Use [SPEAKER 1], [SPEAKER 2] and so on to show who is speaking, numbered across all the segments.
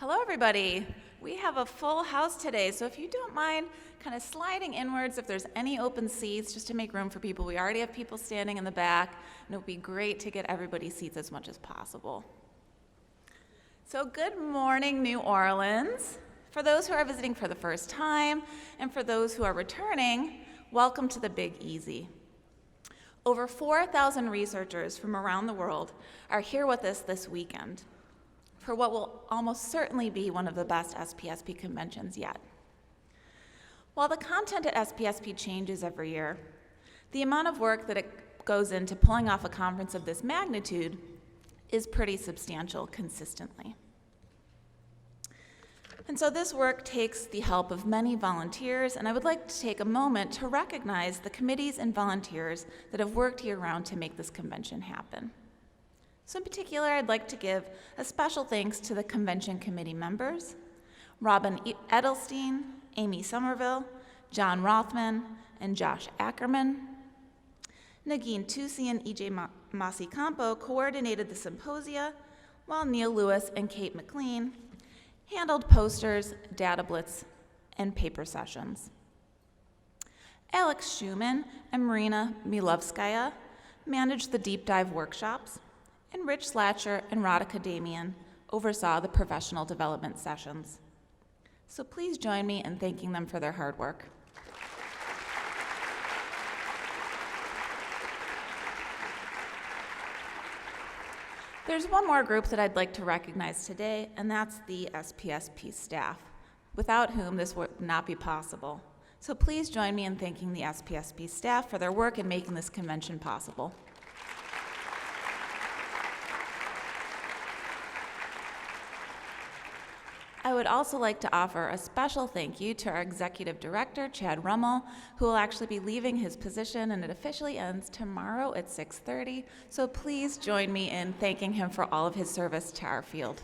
[SPEAKER 1] Hello, everybody. We have a full house today, so if you don't mind kind of sliding inwards if there's any open seats, just to make room for people. We already have people standing in the back, and it would be great to get everybody's seats as much as possible. So good morning, New Orleans. For those who are visiting for the first time, and for those who are returning, welcome to the Big Easy. Over 4,000 researchers from around the world are here with us this weekend for what will almost certainly be one of the best SPSP conventions yet. While the content at SPSP changes every year, the amount of work that it goes into pulling off a conference of this magnitude is pretty substantial consistently. And so this work takes the help of many volunteers, and I would like to take a moment to recognize the committees and volunteers that have worked year-round to make this convention happen. So in particular, I'd like to give a special thanks to the convention committee members, Robin Edelstein, Amy Somerville, John Rothman, and Josh Ackerman. Nagin Tusi and EJ Masicampo coordinated the symposia, while Neil Lewis and Kate McLean handled posters, data blitz, and paper sessions. Alex Schumann and Marina Milovskaya managed the deep dive workshops, and Rich Slatcher and Radhika Damian oversaw the professional development sessions. So please join me in thanking them for their hard work. There's one more group that I'd like to recognize today, and that's the SPSP staff, without whom this would not be possible. So please join me in thanking the SPSP staff for their work in making this convention possible. I would also like to offer a special thank you to our executive director, Chad Rummel, who will actually be leaving his position, and it officially ends tomorrow at 6:30. So please join me in thanking him for all of his service to our field.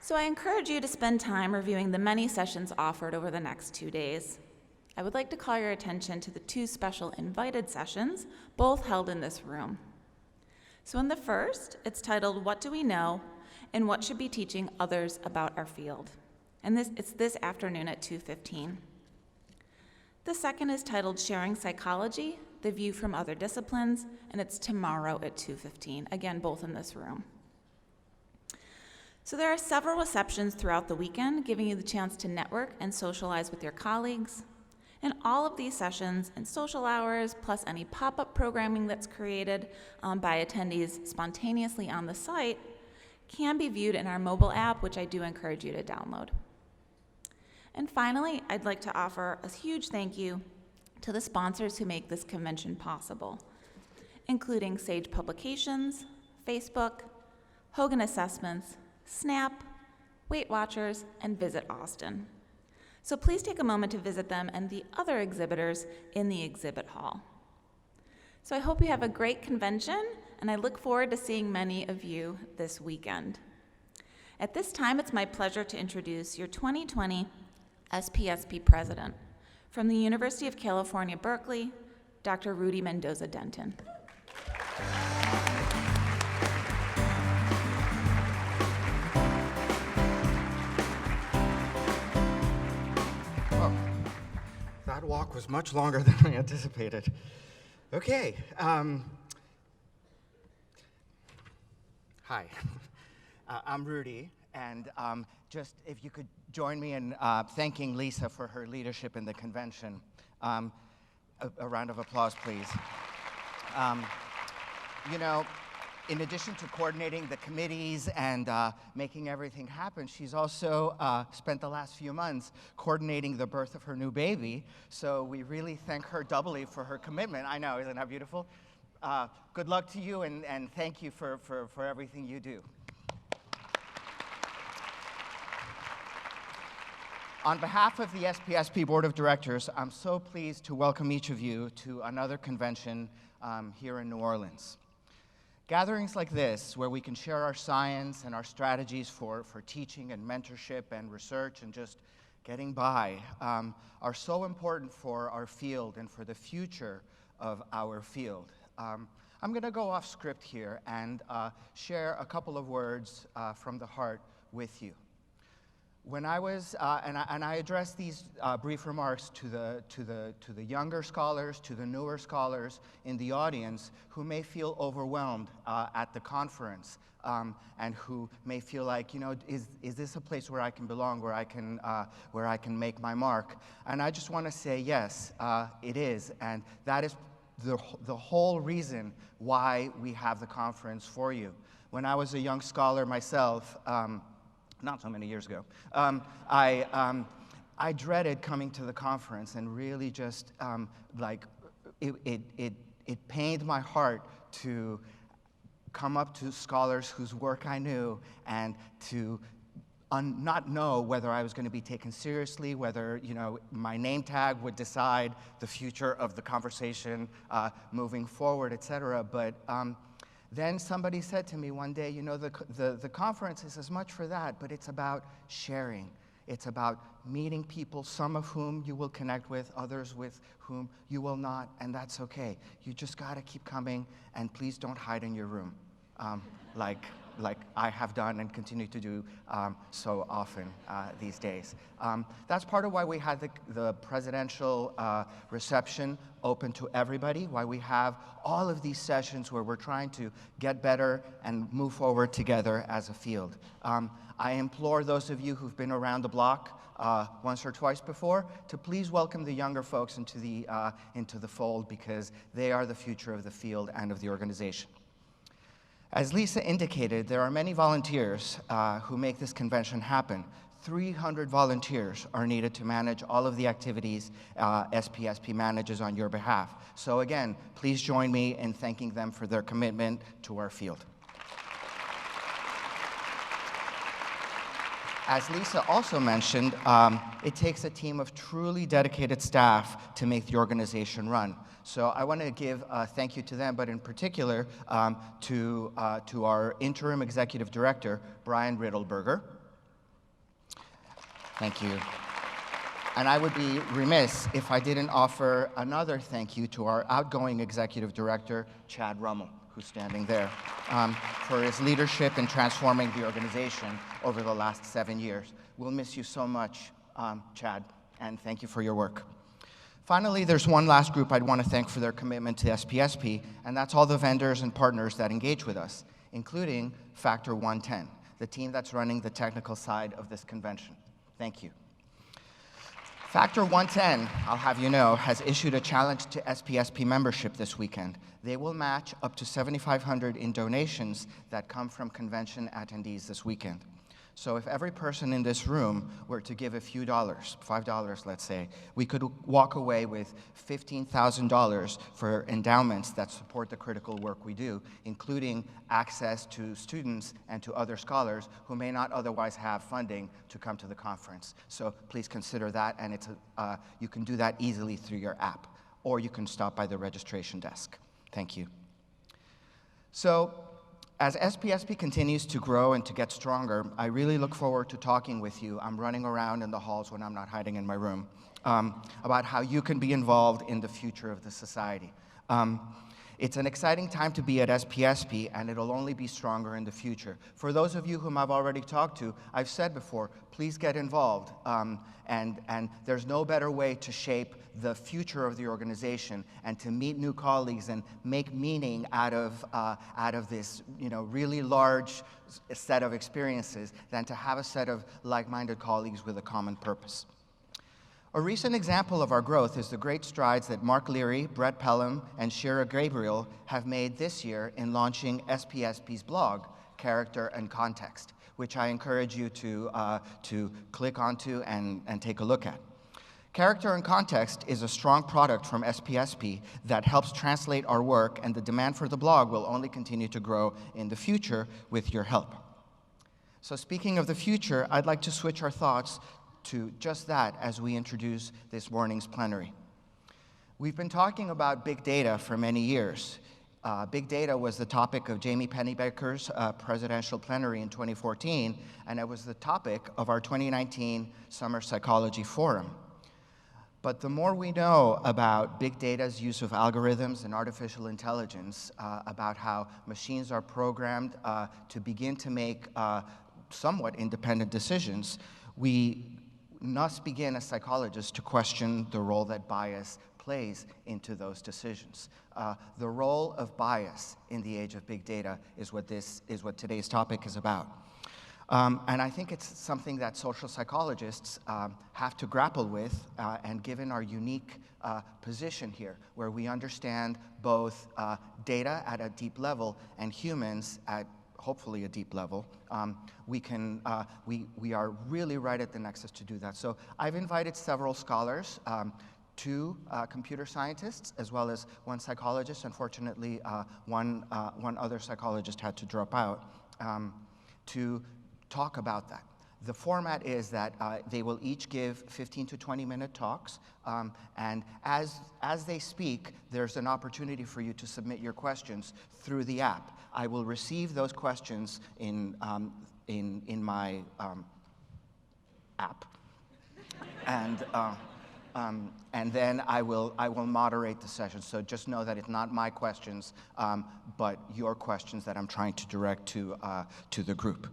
[SPEAKER 1] So I encourage you to spend time reviewing the many sessions offered over the next 2 days. I would like to call your attention to the 2 special invited sessions, both held in this room. So in the first, it's titled, What Do We Know? And What Should Be Teaching Others About Our Field? And it's this afternoon at 2:15. The second is titled, Sharing Psychology, The View from Other Disciplines, and it's tomorrow at 2:15, again, both in this room. So there are several receptions throughout the weekend, giving you the chance to network and socialize with your colleagues. And all of these sessions and social hours, plus any pop-up programming that's created by attendees spontaneously on the site, can be viewed in our mobile app, which I do encourage you to download. And finally, I'd like to offer a huge thank you to the sponsors who make this convention possible, including Sage Publications, Facebook, Hogan Assessments, SNAP, Weight Watchers, and Visit Austin. So please take a moment to visit them and the other exhibitors in the exhibit hall. So I hope you have a great convention, and I look forward to seeing many of you this weekend. At this time, it's my pleasure to introduce your 2020 SPSP President from the University of California, Berkeley, Dr. Rudy Mendoza-Denton.
[SPEAKER 2] That walk was much longer than I anticipated. Okay. Hi, I'm Rudy, and just if you could join me in thanking Lisa for her leadership in the convention. A round of applause, please. You know, in addition to coordinating the committees and making everything happen, she's also spent the last few months coordinating the birth of her new baby. So we really thank her doubly for her commitment. I know, isn't that beautiful? Good luck to you, and thank you for everything you do. On behalf of the SPSP Board of Directors, I'm so pleased to welcome each of you to another convention here in New Orleans. Gatherings like this, where we can share our science and our strategies for teaching and mentorship and research and just getting by, are so important for our field and for the future of our field. I'm going to go off script here and share a couple of words from the heart with you. When I was, and I address these brief remarks to the younger scholars, to the newer scholars in the audience who may feel overwhelmed at the conference and who may feel like, you know, is this a place where I can belong, where I can make my mark? And I just want to say yes, it is, and that is the whole reason why we have the conference for you. When I was a young scholar myself, not so many years ago, I dreaded coming to the conference, and really just like it pained my heart to come up to scholars whose work I knew and to not know whether I was going to be taken seriously, whether, you know, my name tag would decide the future of the conversation moving forward, et cetera. But then somebody said to me one day, you know, the conference is as much for that, but it's about sharing. It's about meeting people, some of whom you will connect with, others with whom you will not, and that's okay. You just got to keep coming, and please don't hide in your room, like I have done and continue to do so often these days. That's part of why we had the presidential reception open to everybody, why we have all of these sessions where we're trying to get better and move forward together as a field. I implore those of you who've been around the block once or twice before to please welcome the younger folks into the fold, because they are the future of the field and of the organization. As Lisa indicated, there are many volunteers who make this convention happen. 300 volunteers are needed to manage all of the activities SPSP manages on your behalf. So again, please join me in thanking them for their commitment to our field. As Lisa also mentioned, it takes a team of truly dedicated staff to make the organization run. So I want to give a thank you to them, but in particular to our interim executive director, Brian Riddleberger. Thank you. And I would be remiss if I didn't offer another thank you to our outgoing executive director, Chad Rummel, who's standing there, for his leadership in transforming the organization over the last 7 years. We'll miss you so much, Chad, and thank you for your work. Finally, there's one last group I'd want to thank for their commitment to SPSP, and that's all the vendors and partners that engage with us, including Factor 110, the team that's running the technical side of this convention. Thank you. Factor 110, I'll have you know, has issued a challenge to SPSP membership this weekend. They will match up to $7,500 in donations that come from convention attendees this weekend. So if every person in this room were to give a few dollars, $5 let's say, we could walk away with $15,000 for endowments that support the critical work we do, including access to students and to other scholars who may not otherwise have funding to come to the conference. So please consider that, and you can do that easily through your app, or you can stop by the registration desk. Thank you. So, as SPSP continues to grow and to get stronger, I really look forward to talking with you. I'm running around in the halls when I'm not hiding in my room, about how you can be involved in the future of the society. It's an exciting time to be at SPSP, and it'll only be stronger in the future. For those of you whom I've already talked to, I've said before, please get involved. And there's no better way to shape the future of the organization and to meet new colleagues and make meaning out of this, really large set of experiences than to have a set of like-minded colleagues with a common purpose. A recent example of our growth is the great strides that Mark Leary, Brett Pelham, and Shira Gabriel have made this year in launching SPSP's blog, Character and Context, which I encourage you to click onto and take a look at. Character and Context is a strong product from SPSP that helps translate our work, and the demand for the blog will only continue to grow in the future with your help. So speaking of the future, I'd like to switch our thoughts to just that as we introduce this morning's plenary. We've been talking about big data for many years. Big data was the topic of Jamie Pennybaker's presidential plenary in 2014, and it was the topic of our 2019 Summer Psychology Forum. But the more we know about big data's use of algorithms and artificial intelligence, about how machines are programmed to begin to make somewhat independent decisions, we must begin as psychologists to question the role that bias plays into those decisions. The role of bias in the age of big data is what today's topic is about. And I think it's something that social psychologists have to grapple with, and given our unique position here, where we understand both data at a deep level and humans at hopefully a deep level, we are really right at the nexus to do that. So I've invited several scholars, two computer scientists, as well as one psychologist. Unfortunately, one other psychologist had to drop out, to talk about that. The format is that they will each give 15 to 20-minute talks, and as they speak, there's an opportunity for you to submit your questions through the app. I will receive those questions in my app, and then I will moderate the session. So just know that it's not my questions, but your questions that I'm trying to direct to the group.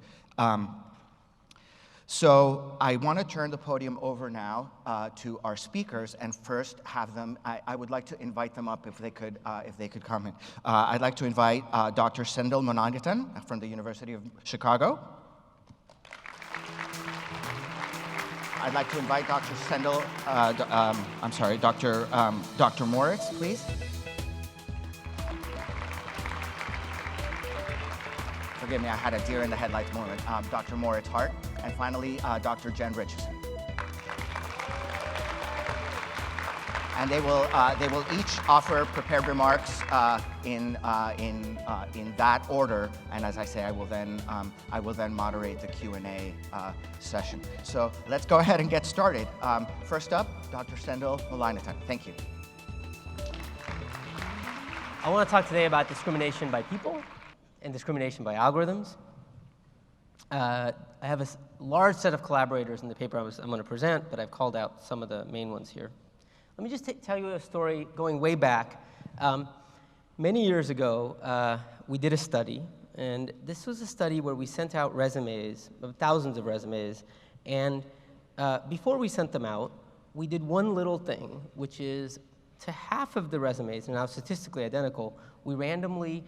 [SPEAKER 2] So I want to turn the podium over now to our speakers, and first have them. I would like to invite them up if they could come in. I'd like to invite Dr. Sendhil Mullainathan from the University of Chicago. I'd like to invite Dr. Sendhil. Dr. Moritz, please. Forgive me, I had a deer in the headlights moment. Dr. Moritz Hardt, and finally, Dr. Jen Richeson. And they will each offer prepared remarks in that order. And as I say, I will then moderate the Q&A session. So let's go ahead and get started. First up, Dr. Sendhil Mullainathan. Thank you.
[SPEAKER 3] I want to talk today about discrimination by people and discrimination by algorithms. I have a large set of collaborators in the paper I'm going to present, but I've called out some of the main ones here. Let me just tell you a story going way back. Many years ago, we did a study, and this was a study where we sent out resumes, thousands of resumes, and before we sent them out, we did one little thing, which is to half of the resumes, and now statistically identical, we randomly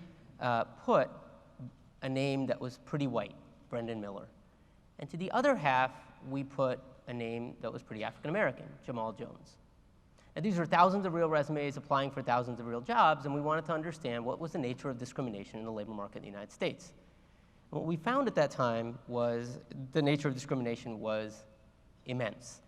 [SPEAKER 3] put a name that was pretty white, Brendan Miller. And to the other half, we put a name that was pretty African-American, Jamal Jones. And these were thousands of real resumes applying for thousands of real jobs, and we wanted to understand what was the nature of discrimination in the labor market in the United States. And what we found at that time was the nature of discrimination was immense.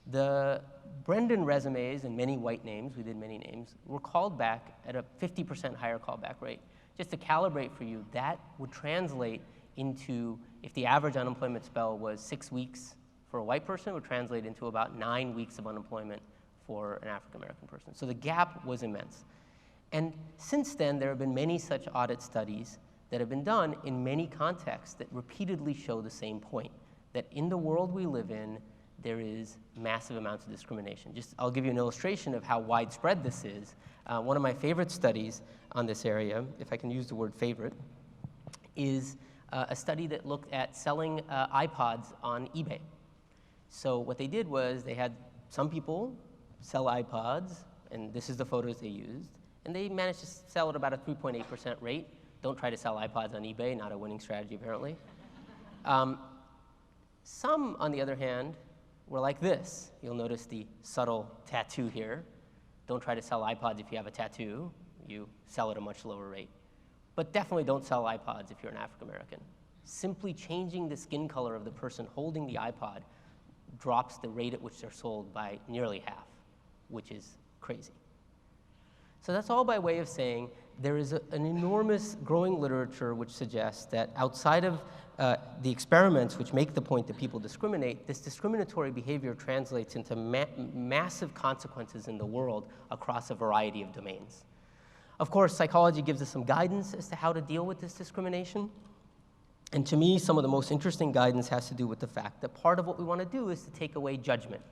[SPEAKER 3] The Brendan resumes and many white names, we did many names, were called back at a 50% higher callback rate. Just to calibrate for you, that would translate into, if the average unemployment spell was 6 weeks for a white person, it would translate into about 9 weeks of unemployment for an African-American person. So the gap was immense. And since then, there have been many such audit studies that have been done in many contexts that repeatedly show the same point, that in the world we live in, there is massive amounts of discrimination. I'll give you an illustration of how widespread this is. One of my favorite studies on this area, if I can use the word favorite, is a study that looked at selling iPods on eBay. So what they did was they had some people sell iPods, and this is the photos they used, and they managed to sell at about a 3.8% rate. Don't try to sell iPods on eBay, not a winning strategy apparently. Some, on the other hand, were like this. You'll notice the subtle tattoo here. Don't try to sell iPods if you have a tattoo. You sell at a much lower rate. But definitely don't sell iPods if you're an African American. Simply changing the skin color of the person holding the iPod drops the rate at which they're sold by nearly half, which is crazy. So that's all by way of saying there is an enormous growing literature which suggests that outside of the experiments which make the point that people discriminate, this discriminatory behavior translates into massive consequences in the world across a variety of domains. Of course, psychology gives us some guidance as to how to deal with this discrimination. And to me, some of the most interesting guidance has to do with the fact that part of what we want to do is to take away judgment.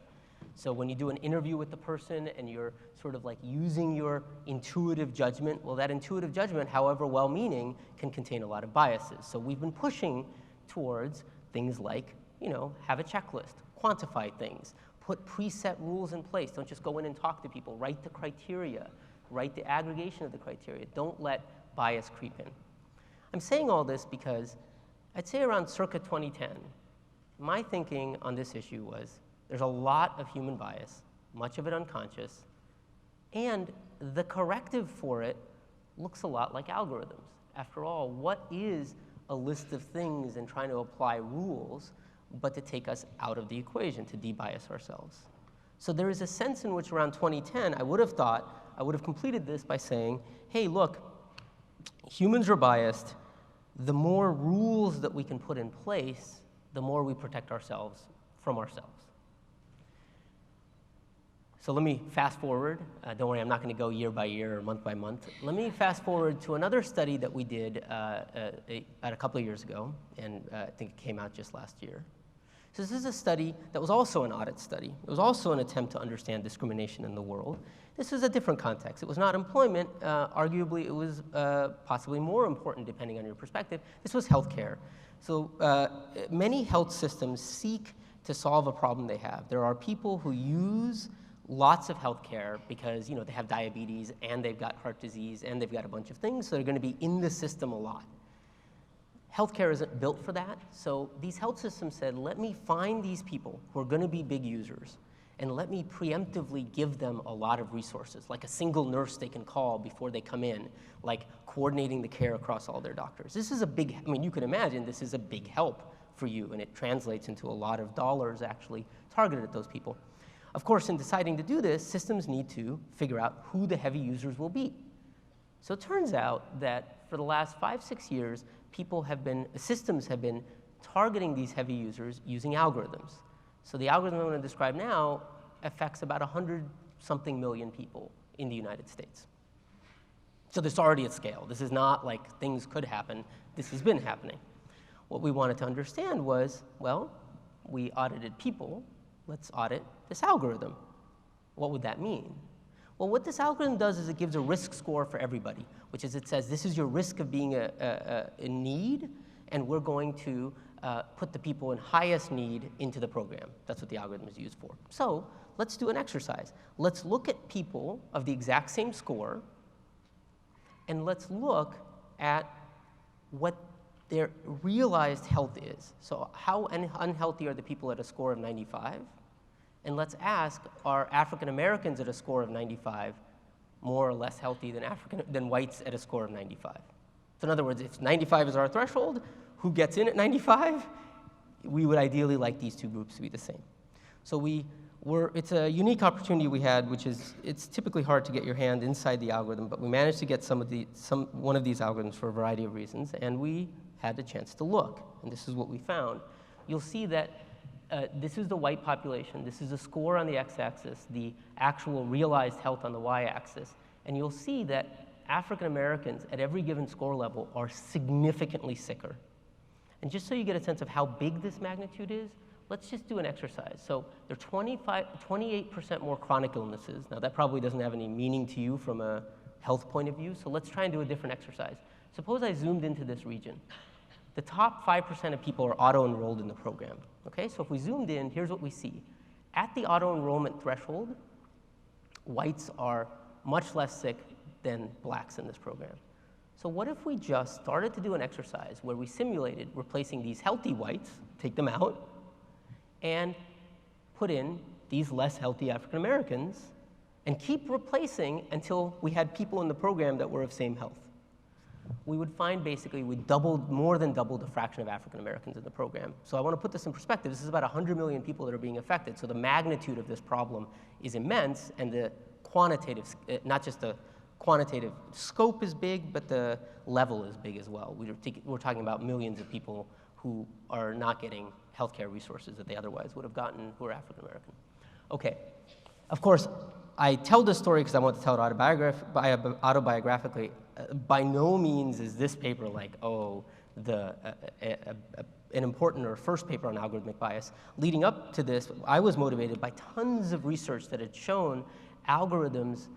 [SPEAKER 3] So when you do an interview with the person and you're sort of like using your intuitive judgment, well, that intuitive judgment, however well-meaning, can contain a lot of biases. So we've been pushing towards things like, have a checklist, quantify things, put preset rules in place. Don't just go in and talk to people. Write the criteria. Write the aggregation of the criteria. Don't let bias creep in. I'm saying all this because I'd say around circa 2010, my thinking on this issue was there's a lot of human bias, much of it unconscious, and the corrective for it looks a lot like algorithms. After all, what is a list of things and trying to apply rules but to take us out of the equation, to de-bias ourselves? So there is a sense in which around 2010, I would have thought, I would have completed this by saying, hey, look, humans are biased. The more rules that we can put in place, the more we protect ourselves from ourselves. So let me fast forward. Don't worry, I'm not going to go year by year or month by month. Let me fast forward to another study that we did a couple of years ago, and I think it came out just last year. So this is a study that was also an audit study. It was also an attempt to understand discrimination in the world. This was a different context. It was not employment. Arguably, it was possibly more important depending on your perspective. This was healthcare. So many health systems seek to solve a problem they have. There are people who use lots of healthcare because they have diabetes and they've got heart disease and they've got a bunch of things, so they're going to be in the system a lot. Healthcare isn't built for that, so these health systems said, let me find these people who are going to be big users and let me preemptively give them a lot of resources, like a single nurse they can call before they come in, like coordinating the care across all their doctors. This is a big, you can imagine this is a big help for you, and it translates into a lot of dollars actually targeted at those people. Of course, in deciding to do this, systems need to figure out who the heavy users will be. So it turns out that for the last 5-6 years, systems have been targeting these heavy users using algorithms. So the algorithm I'm going to describe now affects about 100-something million people in the United States. So this is already at scale. This is not like things could happen. This has been happening. What we wanted to understand was, well, we audited people. Let's audit this algorithm. What would that mean? Well, what this algorithm does is it gives a risk score for everybody, which is it says this is your risk of being in need, and we're going to put the people in highest need into the program. That's what the algorithm is used for. So let's do an exercise. Let's look at people of the exact same score, and let's look at what their realized health is. So how unhealthy are the people at a score of 95? And let's ask, are African Americans at a score of 95 more or less healthy than whites at a score of 95? So in other words, if 95 is our threshold, who gets in at 95? We would ideally like these two groups to be the same. So it's a unique opportunity we had, which is, it's typically hard to get your hand inside the algorithm, but we managed to get one of these algorithms for a variety of reasons, and we had the chance to look, and this is what we found. You'll see that this is the white population. This is a score on the x-axis, the actual realized health on the y-axis. And you'll see that African Americans at every given score level are significantly sicker. And just so you get a sense of how big this magnitude is, let's just do an exercise. So there are 28% more chronic illnesses. Now that probably doesn't have any meaning to you from a health point of view, so let's try and do a different exercise. Suppose I zoomed into this region. The top 5% of people are auto-enrolled in the program. Okay, so if we zoomed in, here's what we see. At the auto-enrollment threshold, whites are much less sick than blacks in this program. So what if we just started to do an exercise where we simulated replacing these healthy whites, take them out, and put in these less healthy African Americans, and keep replacing until we had people in the program that were of same health? We would find basically we more than doubled the fraction of African Americans in the program. So I want to put this in perspective. This is about 100 million people that are being affected. So the magnitude of this problem is immense, and the quantitative, not just the quantitative scope is big, but the level is big as well. We're talking about millions of people who are not getting healthcare resources that they otherwise would have gotten who are African American. Okay, of course, I tell this story because I want to tell it autobiographically. By no means is this paper like, oh, an important or first paper on algorithmic bias. Leading up to this, I was motivated by tons of research that had shown algorithms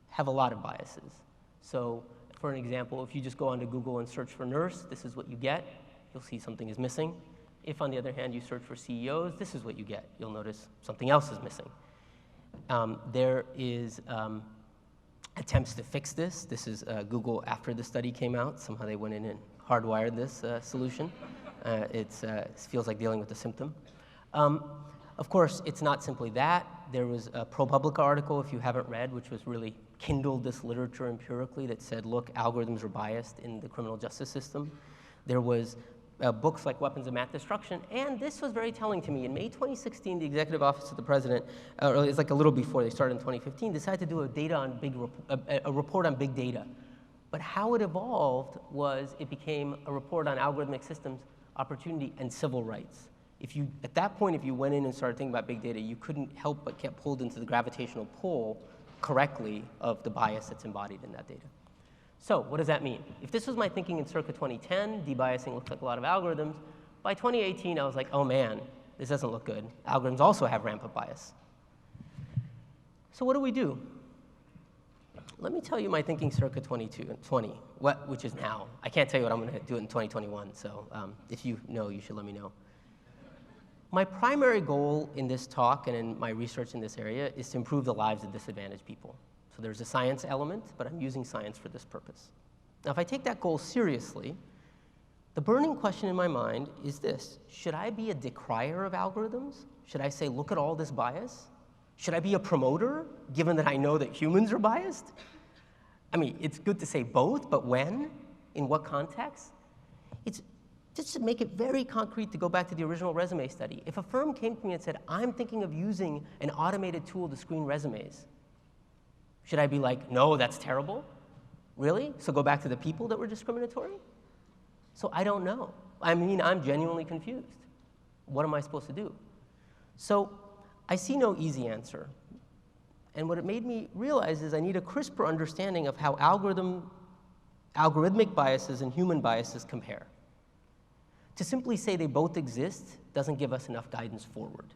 [SPEAKER 3] have a lot of biases. So for an example, if you just go onto Google and search for nurse, this is what you get. You'll see something is missing. If, on the other hand, you search for CEOs, this is what you get. You'll notice something else is missing. There is attempts to fix this. This is Google after the study came out. Somehow they went in and hardwired this solution. It feels like dealing with a symptom. Of course, it's not simply that. There was a ProPublica article, if you haven't read, which was really kindled this literature empirically that said, look, algorithms are biased in the criminal justice system. There was books like Weapons of Math Destruction, and this was very telling to me. In May 2016, the Executive Office of the President, or it's like a little before, they started in 2015, decided to do a report on big data. But how it evolved was it became a report on algorithmic systems, opportunity, and civil rights. At that point, if you went in and started thinking about big data, you couldn't help but get pulled into the gravitational pull correctly of the bias that's embodied in that data. So what does that mean? If this was my thinking in circa 2010, debiasing looks like a lot of algorithms. By 2018, I was like, oh man, this doesn't look good. Algorithms also have rampant bias. So what do we do? Let me tell you my thinking circa 2020, which is now. I can't tell you what I'm going to do in 2021, so if you know, you should let me know. My primary goal in this talk and in my research in this area is to improve the lives of disadvantaged people. So there's a science element, but I'm using science for this purpose. Now, if I take that goal seriously, the burning question in my mind is this: should I be a decrier of algorithms? Should I say, look at all this bias? Should I be a promoter, given that I know that humans are biased? I mean, it's good to say both, but when? In what context? It's just to make it very concrete, to go back to the original resume study. If a firm came to me and said, I'm thinking of using an automated tool to screen resumes, should I be like, no, that's terrible? Really? So go back to the people that were discriminatory? So I don't know. I mean, I'm genuinely confused. What am I supposed to do? So I see no easy answer. And what it made me realize is I need a crisper understanding of how algorithmic biases and human biases compare. To simply say they both exist doesn't give us enough guidance forward.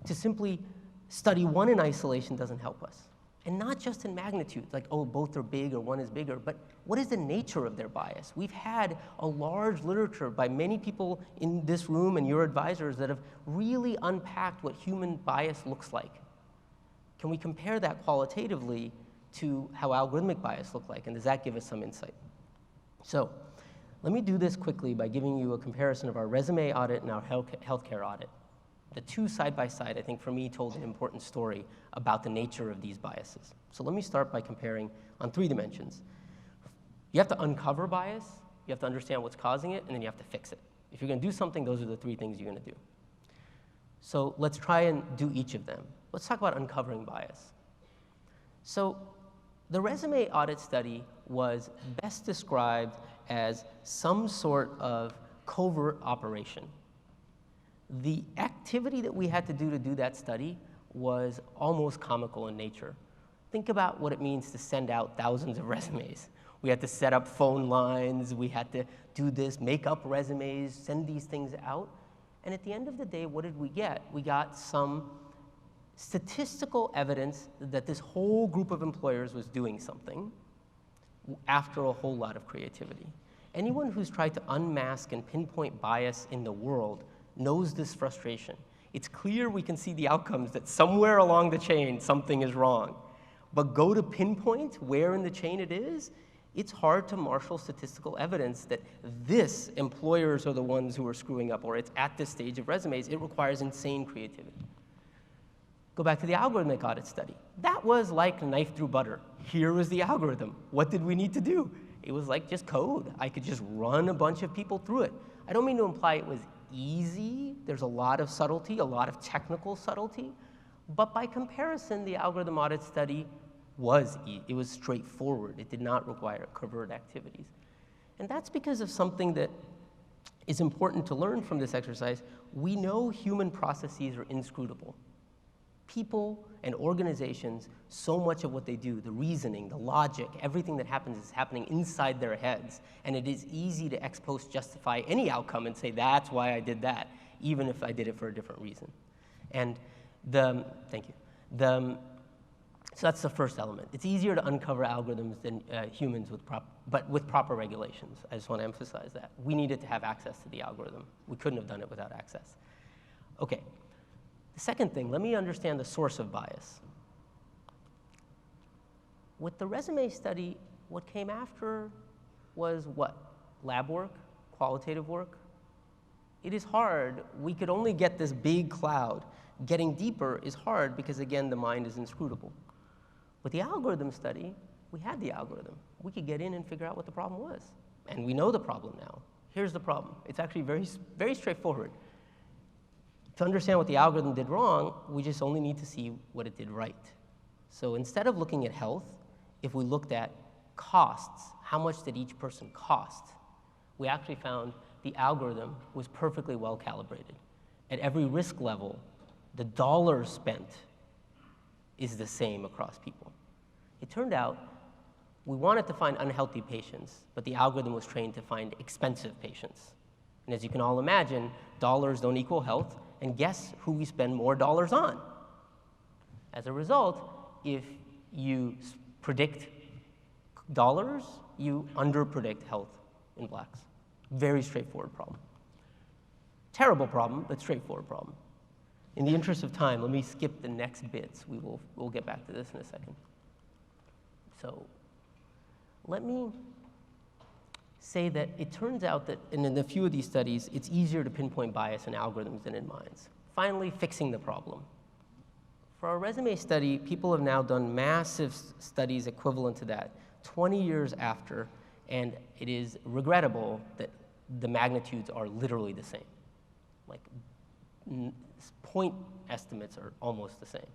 [SPEAKER 3] To simply study one in isolation doesn't help us. And not just in magnitude, like, oh, both are big or one is bigger, but what is the nature of their bias? We've had a large literature by many people in this room and your advisors that have really unpacked what human bias looks like. Can we compare that qualitatively to how algorithmic bias look like, and does that give us some insight? So let me do this quickly by giving you a comparison of our resume audit and our healthcare audit. The two side by side, I think, for me, told an important story about the nature of these biases. So let me start by comparing on 3 dimensions. You have to uncover bias, you have to understand what's causing it, and then you have to fix it. If you're going to do something, those are the 3 things you're going to do. So let's try and do each of them. Let's talk about uncovering bias. So the resume audit study was best described as some sort of covert operation. The activity that we had to do that study was almost comical in nature. Think about what it means to send out thousands of resumes. We had to set up phone lines, we had to do this, make up resumes, send these things out. And at the end of the day, what did we get? We got some statistical evidence that this whole group of employers was doing something after a whole lot of creativity. Anyone who's tried to unmask and pinpoint bias in the world knows this frustration. It's clear we can see the outcomes that somewhere along the chain something is wrong. But go to pinpoint where in the chain it is, it's hard to marshal statistical evidence that this employers are the ones who are screwing up, or it's at this stage of resumes. It requires insane creativity. Go back to the algorithmic audit study. That was like knife through butter. Here was the algorithm. What did we need to do? It was like just code. I could just run a bunch of people through it. I don't mean to imply it was easy. There's a lot of subtlety, a lot of technical subtlety. But by comparison, the algorithm audit study was straightforward. It did not require covert activities. And that's because of something that is important to learn from this exercise. We know human processes are inscrutable. People and organizations, so much of what they do, the reasoning, the logic, everything that happens is happening inside their heads. And it is easy to ex post justify any outcome and say, that's why I did that, even if I did it for a different reason. And thank you. So that's the first element. It's easier to uncover algorithms than humans but with proper regulations. I just want to emphasize that. We needed to have access to the algorithm. We couldn't have done it without access. Okay. The second thing, let me understand the source of bias. With the resume study, what came after was what? Lab work, qualitative work. It is hard. We could only get this big cloud. Getting deeper is hard because, again, the mind is inscrutable. With the algorithm study, we had the algorithm. We could get in and figure out what the problem was. And we know the problem now. Here's the problem. It's actually very, very straightforward. To understand what the algorithm did wrong, we just only need to see what it did right. So instead of looking at health, if we looked at costs, how much did each person cost, we actually found the algorithm was perfectly well calibrated. At every risk level, the dollars spent is the same across people. It turned out we wanted to find unhealthy patients, but the algorithm was trained to find expensive patients. And as you can all imagine, dollars don't equal health, and guess who we spend more dollars on? As a result, if you predict dollars, you underpredict health in blacks. Very straightforward problem. Terrible problem, but straightforward problem. In the interest of time, let me skip the next bits. We'll get back to this in a second. So let me say that it turns out that in a few of these studies, it's easier to pinpoint bias in algorithms than in minds. Finally, fixing the problem. For our resume study, people have now done massive studies equivalent to that, 20 years after, and it is regrettable that the magnitudes are literally the same. Like, point estimates are almost the same,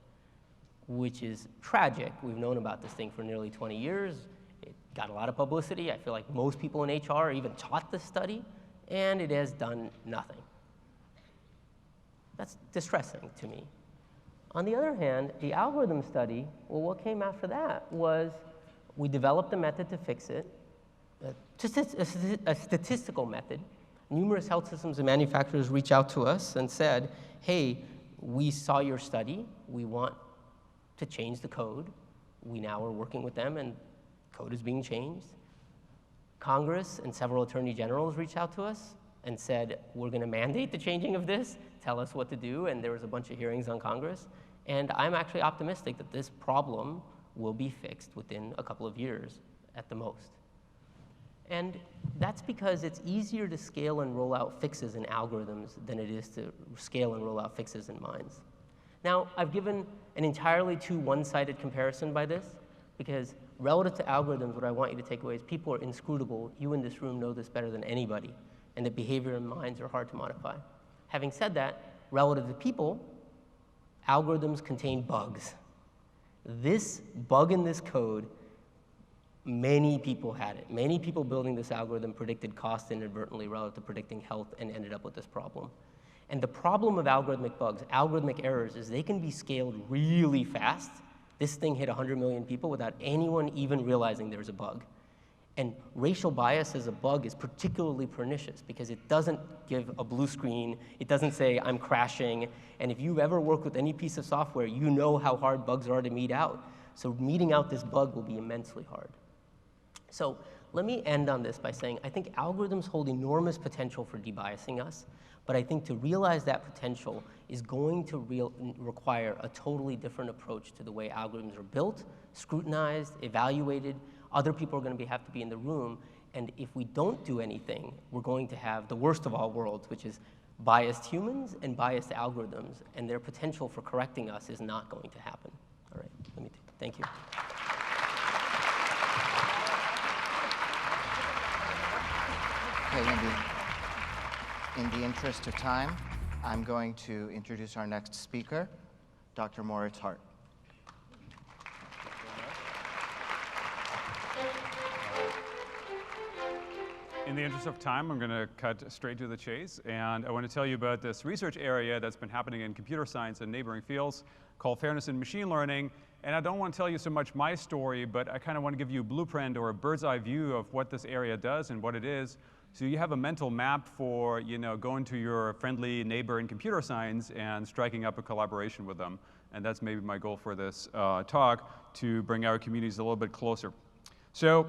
[SPEAKER 3] which is tragic. We've known about this thing for nearly 20 years. It got a lot of publicity. I feel like most people in HR are even taught this study, and it has done nothing. That's distressing to me. On the other hand, the algorithm study, well, what came after that was we developed a method to fix it, a statistical method. Numerous health systems and manufacturers reached out to us and said, hey, we saw your study. We want to change the code. We now are working with them, and code is being changed. Congress and several attorney generals reached out to us and said, we're going to mandate the changing of this, tell us what to do, and there was a bunch of hearings on Congress. And I'm actually optimistic that this problem will be fixed within a couple of years at the most. And that's because it's easier to scale and roll out fixes in algorithms than it is to scale and roll out fixes in minds. Now, I've given an entirely too one-sided comparison by this, because relative to algorithms, what I want you to take away is people are inscrutable. You in this room know this better than anybody, and that behavior and minds are hard to modify. Having said that, relative to people, algorithms contain bugs. This bug in this code, many people had it. Many people building this algorithm predicted cost inadvertently relative to predicting health and ended up with this problem. And the problem of algorithmic bugs, algorithmic errors, is they can be scaled really fast. This thing hit 100 million people without anyone even realizing there's a bug. And racial bias as a bug is particularly pernicious because it doesn't give a blue screen. It doesn't say, I'm crashing. And if you've ever worked with any piece of software, you know how hard bugs are to meet out. So meeting out this bug will be immensely hard. So let me end on this by saying I think algorithms hold enormous potential for debiasing us, but I think to realize that potential is going to require a totally different approach to the way algorithms are built, scrutinized, evaluated. Other people are going to have to be in the room, and if we don't do anything, we're going to have the worst of all worlds, which is biased humans and biased algorithms, and their potential for correcting us is not going to happen. All right, thank you.
[SPEAKER 2] Okay, in the interest of time, I'm going to introduce our next speaker, Dr. Moritz Hardt.
[SPEAKER 4] in the interest of time, I'm going to cut straight to the chase. And I want to tell you about this research area that's been happening in computer science and neighboring fields called fairness in machine learning. And I don't want to tell you so much my story, but I kind of want to give you a blueprint or a bird's eye view of what this area does and what it is. So you have a mental map for going to your friendly neighbor in computer science and striking up a collaboration with them. And that's maybe my goal for this talk, to bring our communities a little bit closer. So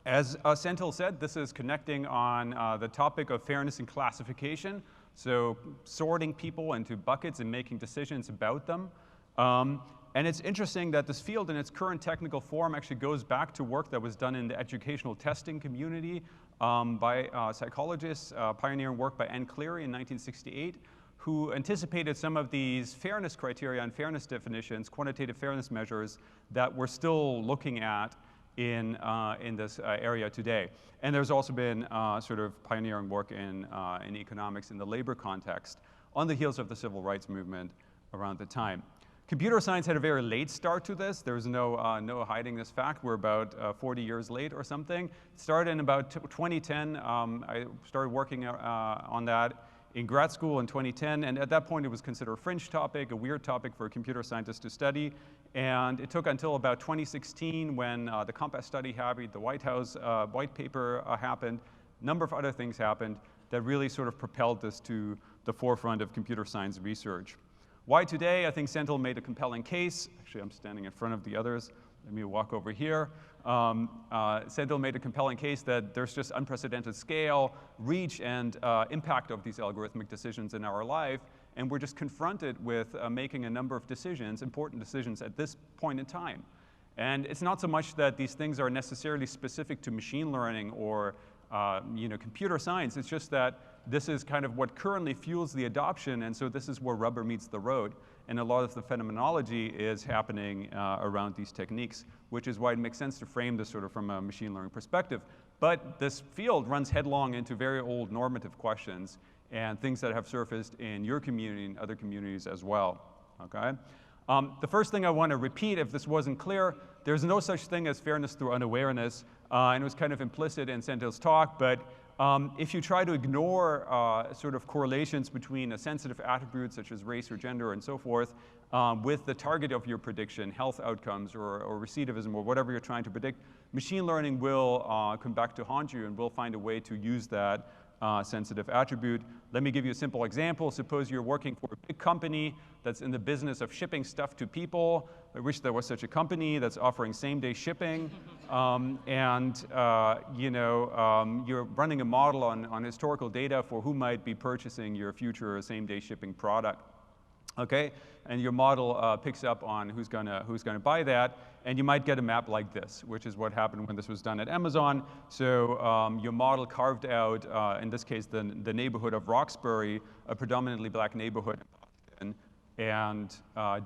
[SPEAKER 4] as Sendhil said, this is connecting on the topic of fairness and classification. So sorting people into buckets and making decisions about them. And it's interesting that this field in its current technical form actually goes back to work that was done in the educational testing community by psychologists, pioneering work by Ann Cleary in 1968, who anticipated some of these fairness criteria and fairness definitions, quantitative fairness measures, that we're still looking at in this area today. And there's also been sort of pioneering work in economics in the labor context on the heels of the civil rights movement around the time. Computer science had a very late start to this. There's no hiding this fact. We're about 40 years late or something. It started in about 2010. I started working on that in grad school in 2010, and at that point it was considered a fringe topic, a weird topic for a computer scientist to study. And it took until about 2016 when the Compass study happened, the White House white paper happened, a number of other things happened that really sort of propelled this to the forefront of computer science research. Why today? I think Sendhil made a compelling case. Actually, I'm standing in front of the others. Let me walk over here. Sendhil made a compelling case that there's just unprecedented scale, reach, and impact of these algorithmic decisions in our life. And we're just confronted with making a number of decisions, important decisions at this point in time. And it's not so much that these things are necessarily specific to machine learning or computer science. It's just that this is kind of what currently fuels the adoption, and so this is where rubber meets the road. And a lot of the phenomenology is happening around these techniques, which is why it makes sense to frame this sort of from a machine learning perspective. But this field runs headlong into very old normative questions and things that have surfaced in your community and other communities as well, okay? The first thing I want to repeat, if this wasn't clear, there's no such thing as fairness through unawareness, and it was kind of implicit in Sendhil's talk, but if you try to ignore sort of correlations between a sensitive attribute such as race or gender and so forth with the target of your prediction, health outcomes or recidivism or whatever you're trying to predict, machine learning will come back to haunt you and will find a way to use that sensitive attribute. Let me give you a simple example. Suppose you're working for a big company that's in the business of shipping stuff to people. I wish there was such a company that's offering same-day shipping. You're running a model on historical data for who might be purchasing your future same-day shipping product. Okay, and your model picks up on who's gonna buy that, and you might get a map like this, which is what happened when this was done at Amazon. So your model carved out, in this case, the neighborhood of Roxbury, a predominantly black neighborhood in Boston, and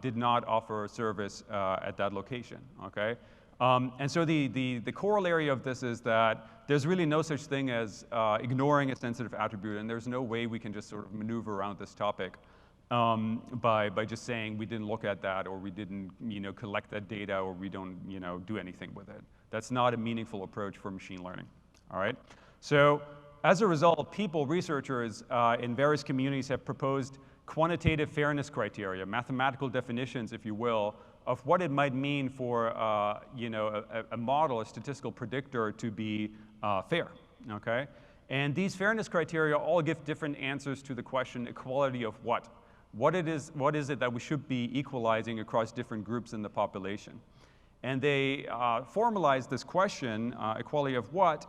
[SPEAKER 4] did not offer service at that location. Okay, and so the corollary of this is that there's really no such thing as ignoring a sensitive attribute, and there's no way we can just sort of maneuver around this topic. By just saying we didn't look at that, or we didn't collect that data, or we don't do anything with it. That's not a meaningful approach for machine learning. All right. So as a result, researchers in various communities have proposed quantitative fairness criteria, mathematical definitions, if you will, of what it might mean for a model, a statistical predictor, to be fair. Okay. And these fairness criteria all give different answers to the question: equality of what? What is it that we should be equalizing across different groups in the population? And they formalize this question, equality of what,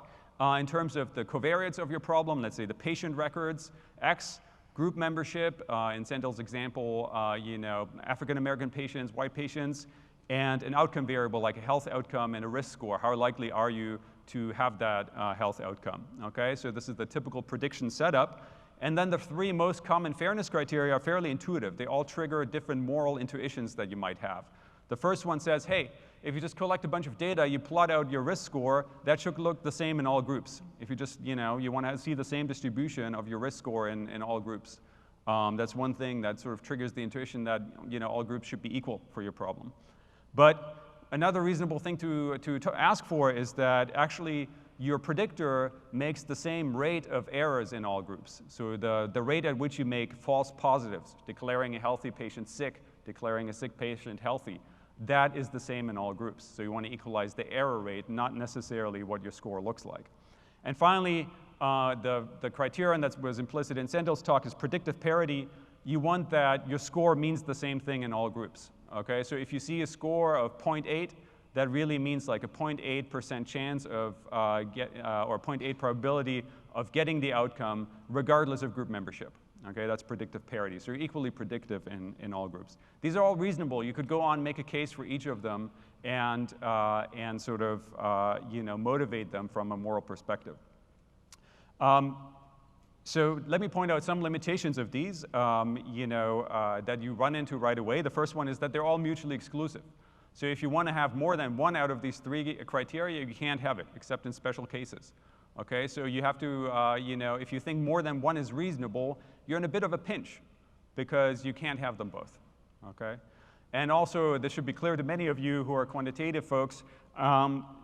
[SPEAKER 4] in terms of the covariates of your problem, let's say the patient records, X, group membership, in Sendhil's example, African-American patients, white patients, and an outcome variable like a health outcome and a risk score. How likely are you to have that health outcome? Okay, so this is the typical prediction setup. And then the three most common fairness criteria are fairly intuitive. They all trigger different moral intuitions that you might have. The first one says, hey, if you just collect a bunch of data, you plot out your risk score, that should look the same in all groups. If you just, you want to see the same distribution of your risk score in all groups. That's one thing that sort of triggers the intuition that, all groups should be equal for your problem. But another reasonable thing to ask for is that actually your predictor makes the same rate of errors in all groups. So the rate at which you make false positives, declaring a healthy patient sick, declaring a sick patient healthy, that is the same in all groups. So you want to equalize the error rate, not necessarily what your score looks like. And finally, the criterion that was implicit in Sendhil's talk is predictive parity. You want that your score means the same thing in all groups. Okay? So if you see a score of 0.8, that really means like a 0.8% chance of, or 0.8 probability of getting the outcome regardless of group membership. Okay, that's predictive parity. So you're equally predictive in all groups. These are all reasonable. You could go on, make a case for each of them, and sort of motivate them from a moral perspective. So let me point out some limitations of these that you run into right away. The first one is that they're all mutually exclusive. So if you want to have more than one out of these three criteria, you can't have it, except in special cases. Okay, so you have to, if you think more than one is reasonable, you're in a bit of a pinch because you can't have them both. Okay, and also this should be clear to many of you who are quantitative folks.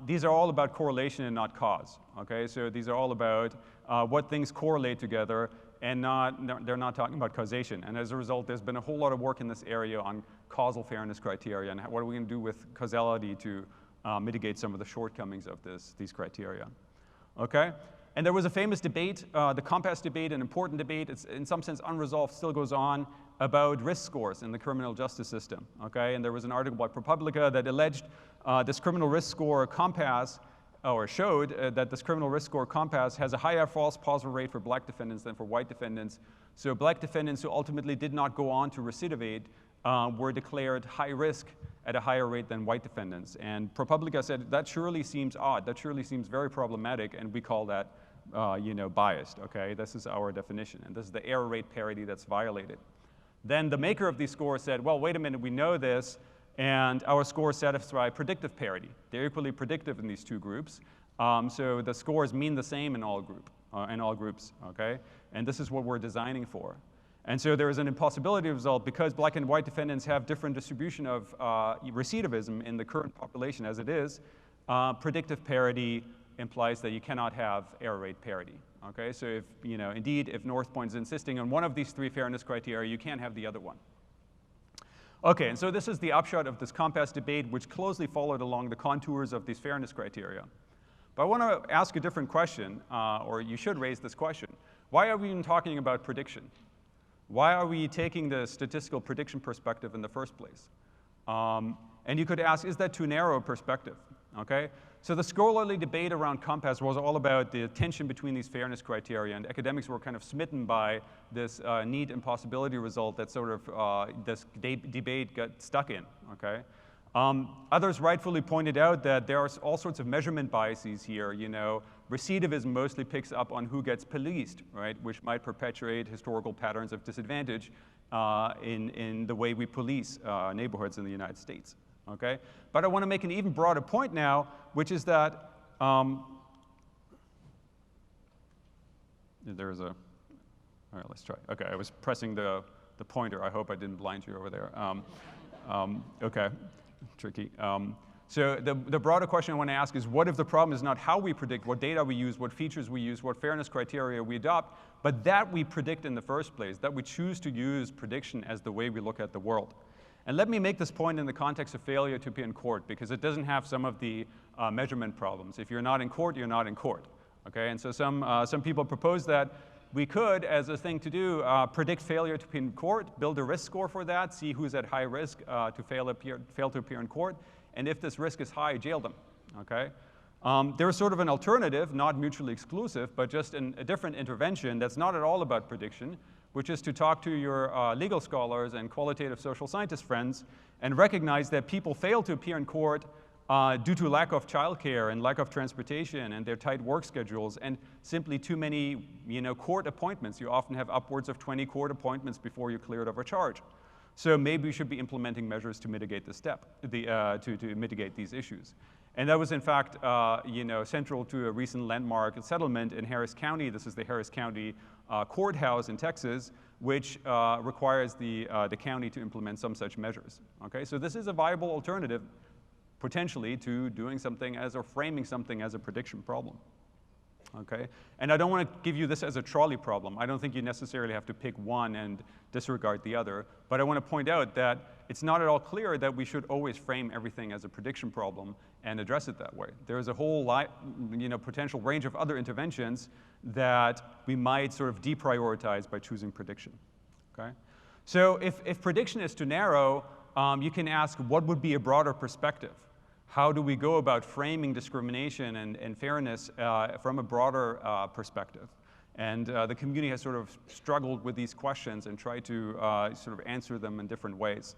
[SPEAKER 4] These are all about correlation and not cause. Okay, so these are all about what things correlate together, and they're not talking about causation. And as a result, there's been a whole lot of work in this area on causal fairness criteria and what are we going to do with causality to mitigate some of the shortcomings of these criteria. Okay? And there was a famous debate, the Compass debate, an important debate. It's in some sense unresolved, still goes on, about risk scores in the criminal justice system. Okay? And there was an article by ProPublica that alleged this criminal risk score Compass, or showed that this criminal risk score Compass has a higher false positive rate for black defendants than for white defendants. So black defendants who ultimately did not go on to recidivate were declared high risk at a higher rate than white defendants. And ProPublica said that surely seems odd, that surely seems very problematic, and we call that biased. Okay, this is our definition, and this is the error rate parity that's violated. Then the maker of these scores said, well, wait a minute, we know this, and our scores satisfy predictive parity. They're equally predictive in these two groups, so the scores mean the same in all groups. Okay, and this is what we're designing for. And so there is an impossibility result because black and white defendants have different distribution of recidivism in the current population as it is. Predictive parity implies that you cannot have error rate parity. Okay, so if if North Point is insisting on one of these three fairness criteria, you can't have the other one. Okay, and so this is the upshot of this Compass debate, which closely followed along the contours of these fairness criteria. But I want to ask a different question, or you should raise this question. Why are we even talking about prediction? Why are we taking the statistical prediction perspective in the first place? And you could ask, is that too narrow a perspective? Okay? So the scholarly debate around Compass was all about the tension between these fairness criteria, and academics were kind of smitten by this neat impossibility result that sort of this debate got stuck in. Okay? Others rightfully pointed out that there are all sorts of measurement biases here. Recidivism mostly picks up on who gets policed, right, which might perpetuate historical patterns of disadvantage in the way we police neighborhoods in the United States. Okay? But I want to make an even broader point now, which is that there's a, all right, let's try. Okay, I was pressing the pointer. I hope I didn't blind you over there. Okay, tricky. So the broader question I want to ask is, what if the problem is not how we predict, what data we use, what features we use, what fairness criteria we adopt, but that we predict in the first place, that we choose to use prediction as the way we look at the world. And let me make this point in the context of failure to appear in court, because it doesn't have some of the measurement problems. If you're not in court, you're not in court. Okay? And so some people propose that we could, as a thing to do, predict failure to appear in court, build a risk score for that, see who's at high risk to fail to appear in court, and if this risk is high, jail them. Okay? There's sort of an alternative, not mutually exclusive, but just a different intervention that's not at all about prediction, which is to talk to your legal scholars and qualitative social scientist friends and recognize that people fail to appear in court due to lack of childcare and lack of transportation and their tight work schedules and simply too many court appointments. You often have upwards of 20 court appointments before you're cleared of a charge. So maybe we should be implementing measures to mitigate this to mitigate these issues. And that was, in fact, central to a recent landmark settlement in Harris County. This is the Harris County courthouse in Texas, which requires the county to implement some such measures. Okay, so this is a viable alternative, potentially, to doing something or framing something as a prediction problem. Okay? And I don't want to give you this as a trolley problem. I don't think you necessarily have to pick one and disregard the other. But I want to point out that it's not at all clear that we should always frame everything as a prediction problem and address it that way. There's a whole potential range of other interventions that we might sort of deprioritize by choosing prediction. Okay? So if prediction is too narrow, you can ask, what would be a broader perspective? How do we go about framing discrimination and fairness from a broader perspective? And the community has sort of struggled with these questions and tried to sort of answer them in different ways.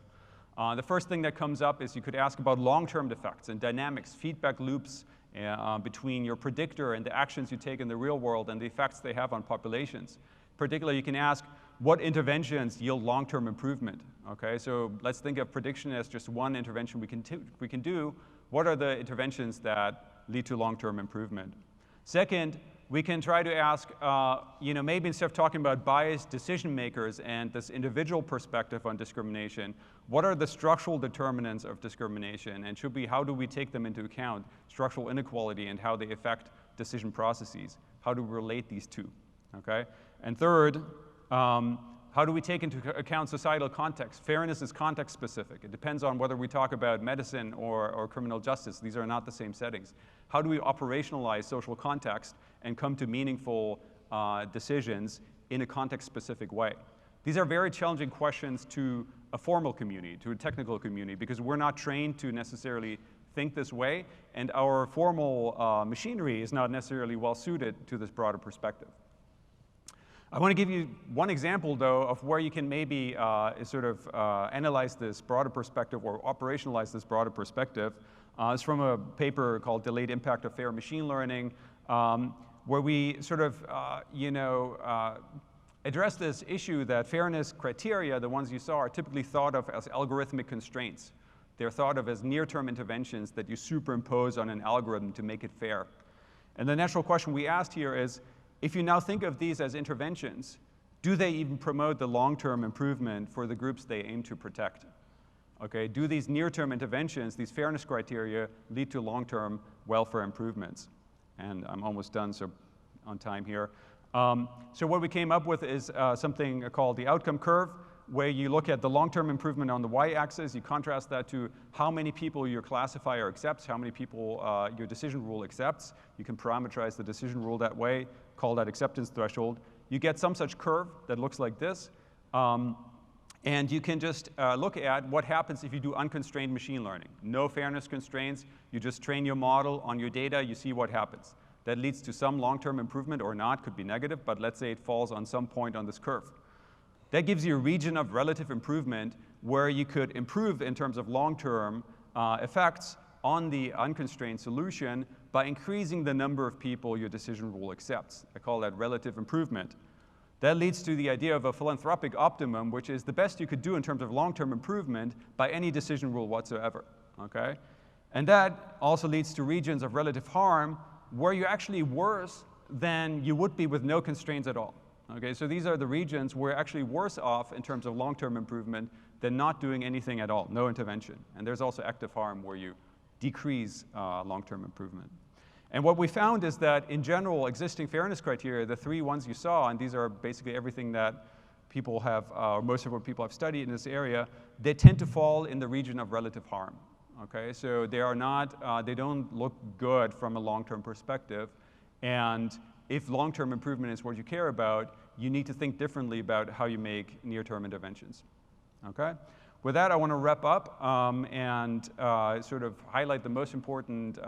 [SPEAKER 4] The first thing that comes up is you could ask about long-term effects and dynamics, feedback loops between your predictor and the actions you take in the real world and the effects they have on populations. Particularly, you can ask, what interventions yield long-term improvement? Okay, so let's think of prediction as just one intervention we can do. What are the interventions that lead to long-term improvement? Second, we can try to ask, maybe instead of talking about biased decision makers and this individual perspective on discrimination, what are the structural determinants of discrimination? And how do we take them into account, structural inequality and how they affect decision processes? How do we relate these two? Okay? And third, how do we take into account societal context? Fairness is context specific. It depends on whether we talk about medicine or criminal justice. These are not the same settings. How do we operationalize social context and come to meaningful decisions in a context specific way? These are very challenging questions to a formal community, to a technical community, because we're not trained to necessarily think this way, and our formal machinery is not necessarily well suited to this broader perspective. I want to give you one example, though, of where you can maybe analyze this broader perspective or operationalize this broader perspective. It's from a paper called Delayed Impact of Fair Machine Learning, where we address this issue that fairness criteria, the ones you saw, are typically thought of as algorithmic constraints. They're thought of as near-term interventions that you superimpose on an algorithm to make it fair. And the natural question we asked here is, if you now think of these as interventions, do they even promote the long-term improvement for the groups they aim to protect? Okay, do these near-term interventions, these fairness criteria, lead to long-term welfare improvements? And I'm almost done, so on time here. So what we came up with is something called the outcome curve, where you look at the long-term improvement on the y-axis, you contrast that to how many people your classifier accepts, how many people your decision rule accepts. You can parameterize the decision rule that way, call that acceptance threshold. You get some such curve that looks like this. And you can just look at what happens if you do unconstrained machine learning. No fairness constraints. You just train your model on your data. You see what happens. That leads to some long-term improvement or not. Could be negative, but let's say it falls on some point on this curve. That gives you a region of relative improvement where you could improve in terms of long-term effects on the unconstrained solution by increasing the number of people your decision rule accepts. I call that relative improvement. That leads to the idea of a philanthropic optimum, which is the best you could do in terms of long-term improvement by any decision rule whatsoever. Okay? And that also leads to regions of relative harm where you're actually worse than you would be with no constraints at all. Okay, so these are the regions where you're actually worse off in terms of long-term improvement than not doing anything at all, no intervention. And there's also active harm where you decrease long-term improvement. And what we found is that in general, existing fairness criteria, the three ones you saw, and these are basically everything that people have, most of what people have studied in this area, they tend to fall in the region of relative harm. Okay, so they are not, they don't look good from a long-term perspective. And if long-term improvement is what you care about, you need to think differently about how you make near-term interventions. Okay? With that, I want to wrap up and sort of highlight the most important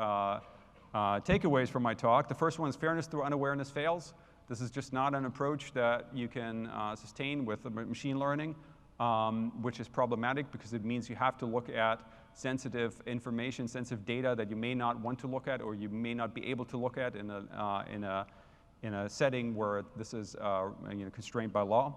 [SPEAKER 4] takeaways from my talk. The first one is fairness through unawareness fails. This is just not an approach that you can sustain with machine learning, which is problematic because it means you have to look at sensitive information, sensitive data that you may not want to look at or you may not be able to look at in a setting where this is constrained by law.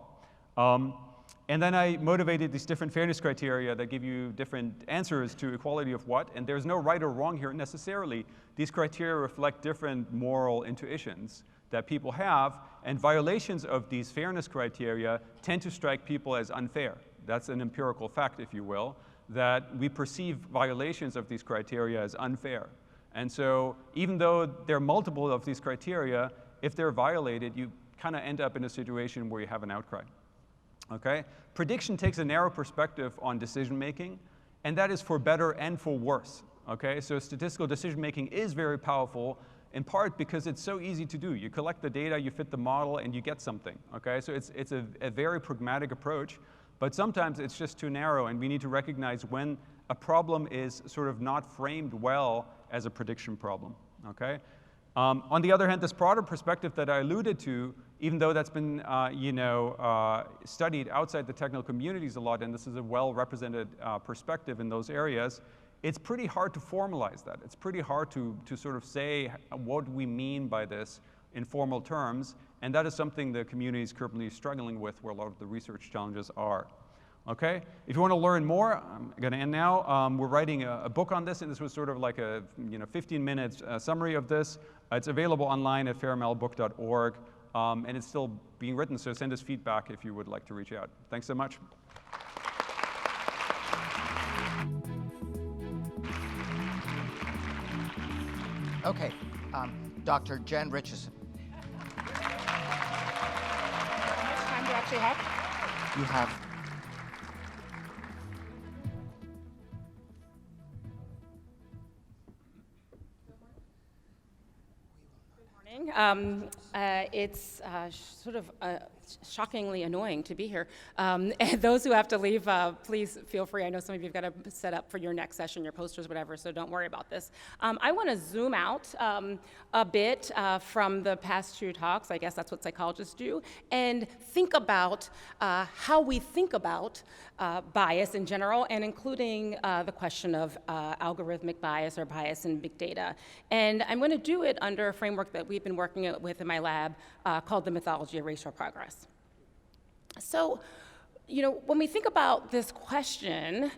[SPEAKER 4] And then I motivated these different fairness criteria that give you different answers to equality of what, and there's no right or wrong here necessarily. These criteria reflect different moral intuitions that people have, and violations of these fairness criteria tend to strike people as unfair. That's an empirical fact, if you will, that we perceive violations of these criteria as unfair. And so even though there are multiple of these criteria, if they're violated, you kind of end up in a situation where you have an outcry. Okay? Prediction takes a narrow perspective on decision making, and that is for better and for worse. Okay? So statistical decision making is very powerful, in part because it's so easy to do. You collect the data, you fit the model, and you get something. Okay? So it's a very pragmatic approach, but sometimes it's just too narrow, and we need to recognize when a problem is sort of not framed well as a prediction problem. Okay? On the other hand, this broader perspective that I alluded to, even though that's been studied outside the technical communities a lot, and this is a well-represented perspective in those areas, it's pretty hard to formalize that. It's pretty hard to sort of say what we mean by this in formal terms, and that is something the community is currently struggling with, where a lot of the research challenges are. Okay? If you want to learn more, I'm going to end now. We're writing a book on this, and this was sort of like a 15-minute summary of this. It's available online at fairmlbook.org, and it's still being written, so send us feedback if you would like to reach out. Thanks so much.
[SPEAKER 2] Okay, Dr. Jen Richeson.
[SPEAKER 5] How much time do you actually have?
[SPEAKER 2] You have
[SPEAKER 5] It's sort of shockingly annoying to be here. And those who have to leave, please feel free. I know some of you have got to set up for your next session, your posters, whatever, so don't worry about this. I want to zoom out a bit from the past two talks, I guess that's what psychologists do, and think about how we think about bias in general, and including the question of algorithmic bias or bias in big data. And I'm going to do it under a framework that we've been working with in my lab called the mythology of racial progress. So, when we think about this question,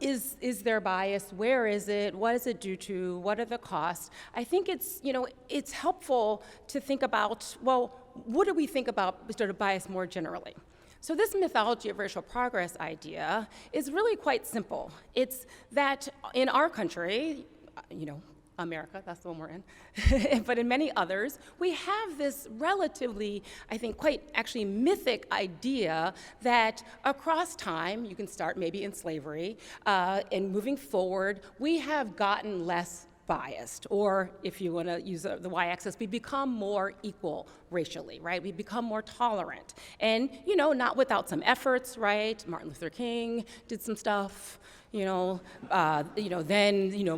[SPEAKER 5] is there bias? Where is it? What does it do to? What are the costs? I think it's helpful to think about, well, what do we think about sort of bias more generally? So this mythology of racial progress idea is really quite simple. It's that in our country, America, that's the one we're in, but in many others, we have this relatively, I think, quite actually mythic idea that across time, you can start maybe in slavery, and moving forward, we have gotten less biased, or if you want to use the y-axis, we become more equal racially, right? We become more tolerant. And, not without some efforts, right? Martin Luther King did some stuff. Then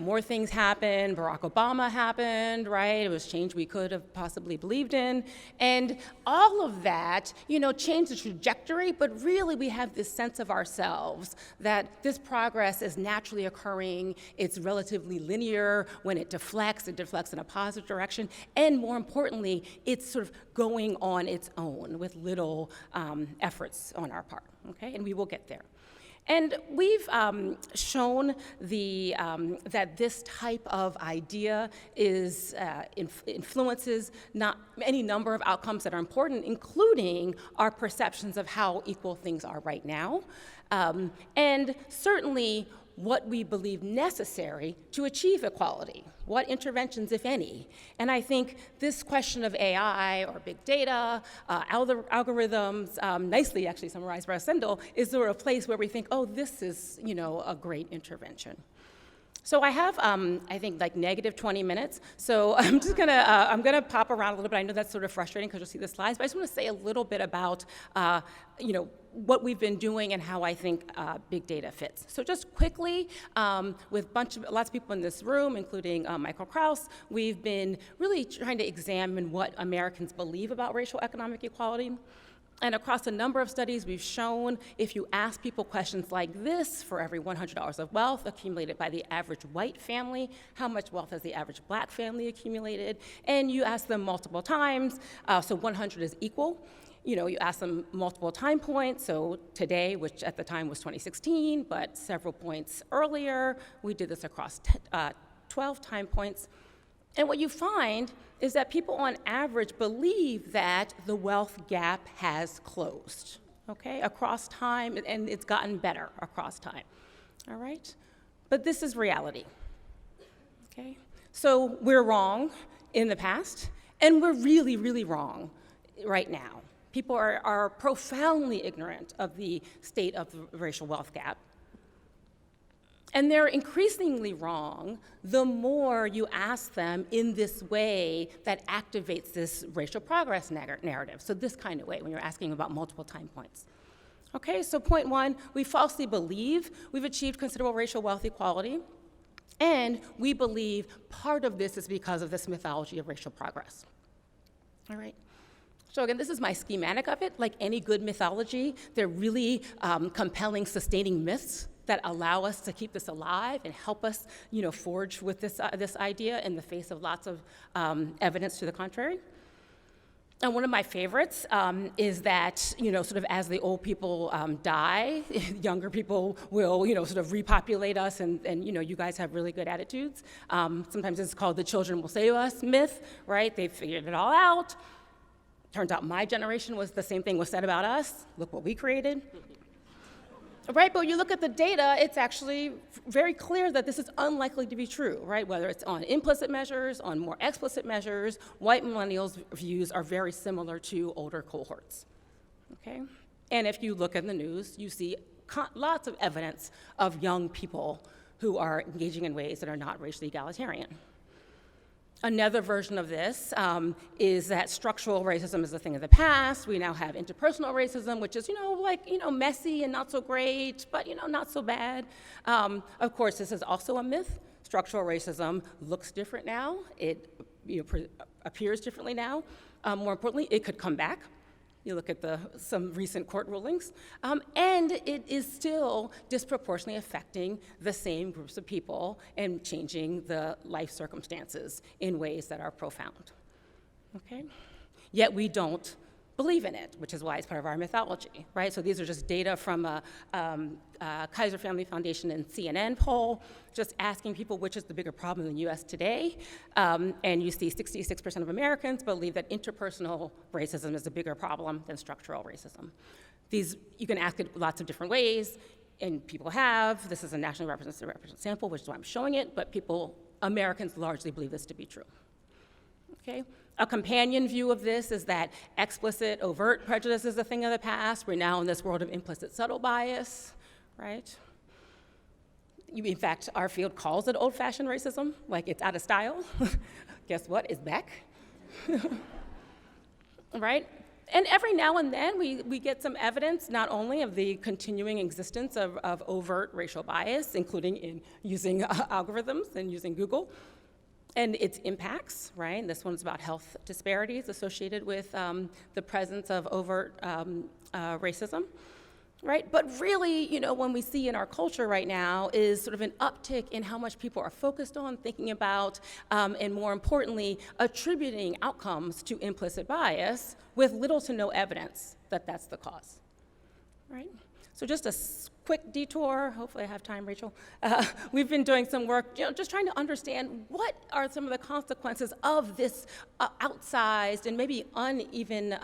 [SPEAKER 5] more things happened. Barack Obama happened, right? It was change we could have possibly believed in. And all of that, changed the trajectory, but really we have this sense of ourselves that this progress is naturally occurring. It's relatively linear. When it deflects in a positive direction. And more importantly, it's sort of going on its own with little efforts on our part, okay? And we will get there. And we've shown that this type of idea influences not any number of outcomes that are important, including our perceptions of how equal things are right now, and certainly what we believe necessary to achieve equality, what interventions, if any. And I think this question of AI or big data, algorithms, nicely actually summarized by Sendhil, is sort of a place where we think, oh, this is, a great intervention. So I have, I think, like negative 20 minutes. So I'm just I'm gonna pop around a little bit. I know that's sort of frustrating because you'll see the slides, but I just want to say a little bit about, what we've been doing and how I think big data fits. So just quickly, with lots of people in this room, including Michael Krauss, we've been really trying to examine what Americans believe about racial economic equality. And across a number of studies, we've shown if you ask people questions like this, for every $100 of wealth accumulated by the average white family, how much wealth has the average black family accumulated? And you ask them multiple times, so 100 is equal. You ask them multiple time points, so today, which at the time was 2016, but several points earlier, we did this across 12 time points. And what you find is that people on average believe that the wealth gap has closed, okay, across time, and it's gotten better across time, all right? But this is reality, okay? So we're wrong in the past, and we're really, really wrong right now. People are profoundly ignorant of the state of the racial wealth gap. And they're increasingly wrong the more you ask them in this way that activates this racial progress narrative. So this kind of way, when you're asking about multiple time points. Okay, so point one, we falsely believe we've achieved considerable racial wealth equality, and we believe part of this is because of this mythology of racial progress. All right. So again, this is my schematic of it. Like any good mythology, they're really compelling, sustaining myths that allow us to keep this alive and help us, forge with this idea in the face of lots of evidence to the contrary. And one of my favorites is that, sort of as the old people die, younger people will, sort of repopulate us, and you guys have really good attitudes. Sometimes it's called the children will save us myth, right? They figured it all out. Turns out my generation was the same thing was said about us. Look what we created. Right, but when you look at the data, it's actually very clear that this is unlikely to be true, right? Whether it's on implicit measures, on more explicit measures, white millennials' views are very similar to older cohorts, okay? And if you look in the news, you see lots of evidence of young people who are engaging in ways that are not racially egalitarian. Another version of this is that structural racism is a thing of the past. We now have interpersonal racism, which is, messy and not so great, but, not so bad. Of course, this is also a myth. Structural racism looks different now. It appears differently now. More importantly, it could come back. You look at some recent court rulings, and it is still disproportionately affecting the same groups of people and changing the life circumstances in ways that are profound, okay? Yet we don't believe in it, which is why it's part of our mythology, right? So these are just data from a Kaiser Family Foundation and CNN poll, just asking people which is the bigger problem in the US today. And you see 66% of Americans believe that interpersonal racism is a bigger problem than structural racism. You can ask it lots of different ways, and people have. This is a nationally representative sample, which is why I'm showing it, but Americans largely believe this to be true, okay? A companion view of this is that explicit, overt prejudice is a thing of the past. We're now in this world of implicit, subtle bias, right? In fact, our field calls it old-fashioned racism, like it's out of style. Guess what? It's back, right? And every now and then, we get some evidence, not only of the continuing existence of overt racial bias, including in using algorithms and using Google, and its impacts, right? And this one's about health disparities associated with the presence of overt racism, right? But really, when we see in our culture right now is sort of an uptick in how much people are focused on, thinking about, and more importantly, attributing outcomes to implicit bias with little to no evidence that that's the cause, right? So just a quick detour, hopefully I have time, Rachel. We've been doing some work, just trying to understand what are some of the consequences of this outsized and maybe uneven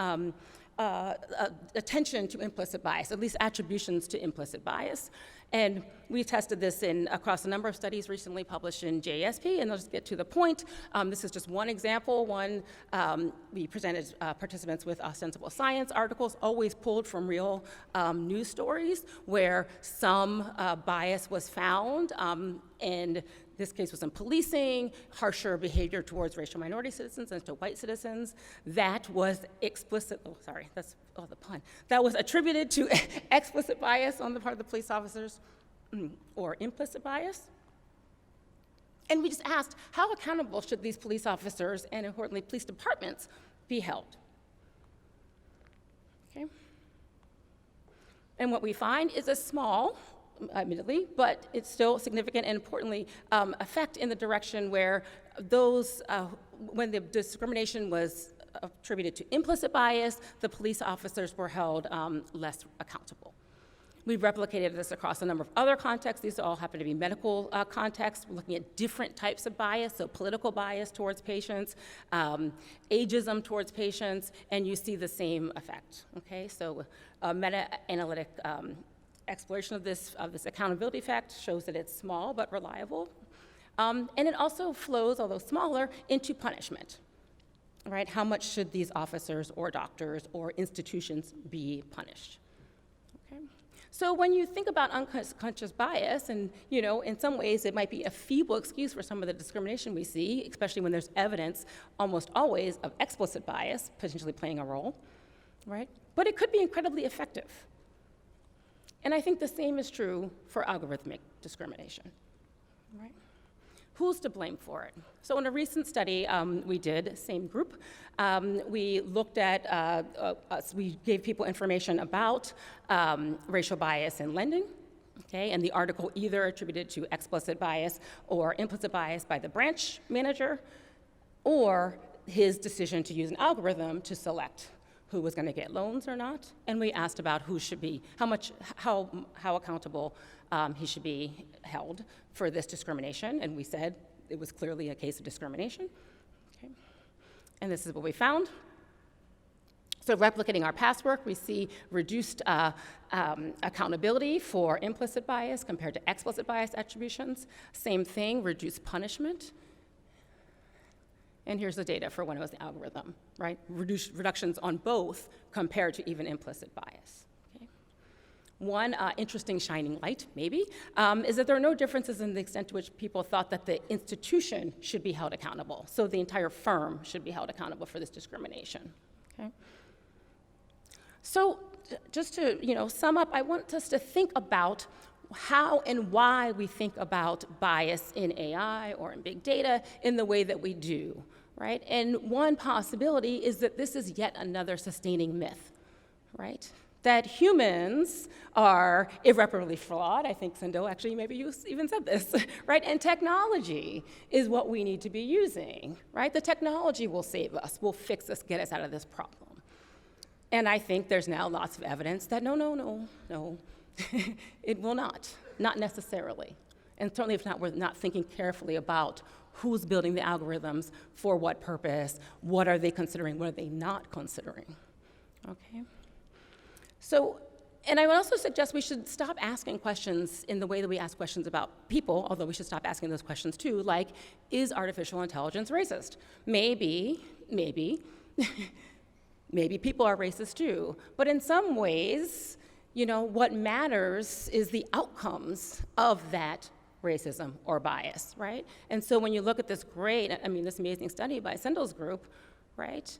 [SPEAKER 5] attention to implicit bias, at least attributions to implicit bias. And we tested this across a number of studies recently published in JSP, and I'll just get to the point. This is just one example. We presented participants with ostensible science articles, always pulled from real news stories, where some bias was found, and this case was in policing, harsher behavior towards racial minority citizens and to white citizens. That was the pun. That was attributed to explicit bias on the part of the police officers, or implicit bias. And we just asked, how accountable should these police officers and, importantly, police departments be held? Okay. And what we find is a small, admittedly, but it's still significant and importantly effect in the direction where those, when the discrimination was attributed to implicit bias, the police officers were held less accountable. We've replicated this across a number of other contexts. These all happen to be medical contexts. We're looking at different types of bias, so political bias towards patients, ageism towards patients, and you see the same effect, okay? So meta-analytic exploration of this accountability effect shows that it's small but reliable. And it also flows, although smaller, into punishment, right? How much should these officers or doctors or institutions be punished? Okay. So when you think about unconscious bias, and in some ways it might be a feeble excuse for some of the discrimination we see, especially when there's evidence almost always of explicit bias potentially playing a role, right? But it could be incredibly effective. And I think the same is true for algorithmic discrimination, right? Who's to blame for it? So in a recent study we did, same group, we looked at, we gave people information about racial bias in lending, okay? And the article either attributed to explicit bias or implicit bias by the branch manager, or his decision to use an algorithm to select who was going to get loans or not. And we asked about who should be, how accountable he should be held for this discrimination, and we said it was clearly a case of discrimination. Okay. And this is what we found. So replicating our past work, we see reduced accountability for implicit bias compared to explicit bias attributions. Same thing, reduced punishment. And here's the data for when it was the algorithm, right? Reductions on both compared to even implicit bias. Okay? One interesting shining light, maybe, is that there are no differences in the extent to which people thought that the institution should be held accountable. So the entire firm should be held accountable for this discrimination. Okay? So just to sum up, I want us to think about how and why we think about bias in AI or in big data in the way that we do, right? And one possibility is that this is yet another sustaining myth, right? That humans are irreparably flawed. I think Sendhil, actually, maybe you even said this, right? And technology is what we need to be using, right? The technology will save us, will fix us, get us out of this problem. And I think there's now lots of evidence that no. It will not necessarily. And certainly if not, we're not thinking carefully about who's building the algorithms, for what purpose, what are they considering, what are they not considering, okay? So, and I would also suggest we should stop asking questions in the way that we ask questions about people, although we should stop asking those questions too, like, is artificial intelligence racist? Maybe, maybe people are racist too, but in some ways, what matters is the outcomes of that racism or bias, right? And so when you look at this this amazing study by Sendhil's group, right?